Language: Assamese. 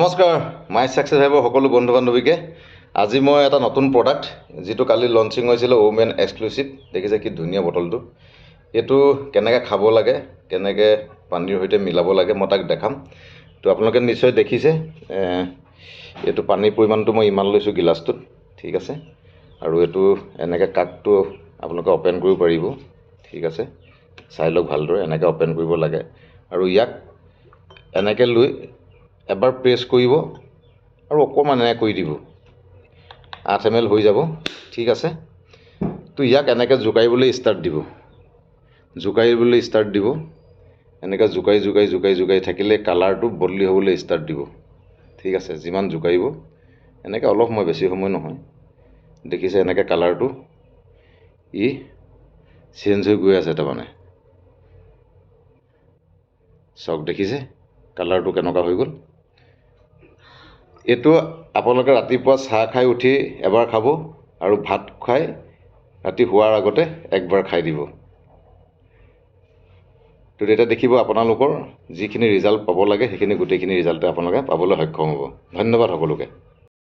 নমস্কাৰ মাই সাকসেছ হাইবৰ সকলো বন্ধু বান্ধৱীকে আজি মই এটা নতুন প্ৰডাক্ট যেটো কালি লঞ্চিং হৈছিল ওমেন এক্সক্লুসিভ দেখিছে কি ধুনীয়া বটলটো এটো কেনেকৈ খাব লাগে কেনেকৈ পানীৰ সৈতে মিলাব লাগে মই তাক দেখাম তো আপোনালোকে নিশ্চয় দেখিছে এটো পানীৰ পৰিমাণটো মই ইমান লৈছো গিলাসটোত ঠিক আছে আৰু এটো এনেকৈ কাকটো আপোনালোকে ওপেন কৰিব পাৰিব ঠিক আছে চাই লওক ভালদৰে এনেকৈ ওপেন কৰিব লাগে আৰু ইয়াক এনেকৈ লৈ এবাৰ প্ৰেছ কৰিব আৰু অকমান এনে কৰি দিব 8 ml হৈ যাব ঠিক আছে তো ইয়াক এনেকৈ জুকাইবলৈ ষ্টাৰ্ট দিব এনেকৈ জুকাই থাকিলে কালাৰটো বদলি হ'বলৈ ষ্টাৰ্ট দিব ঠিক আছে যিমান জুকাইব এনেকৈ অলপ সময় বেছি সময় নহয় দেখিছে এনেকৈ কালাৰটো ই চেঞ্জ হৈ গৈ আছে তাৰমানে সব দেখিছে কালাৰটো কেনেকুৱা হৈ গ'ল এটো আপোনালোকে ৰাতিপুৱা চাহ খাই উঠি এবাৰ খাব আৰু ভাত খাই ৰাতি হোৱাৰ আগতে একবাৰ খাই দিব তো এটা দেখিব আপোনালোকৰ যিখিনি ৰিজাল্ট পাব লাগে সেইখিনি গোটেইখিনি ৰিজাল্ট আপোনালোকে পাবলৈ সক্ষম হ'ব ধন্যবাদ সকলোকে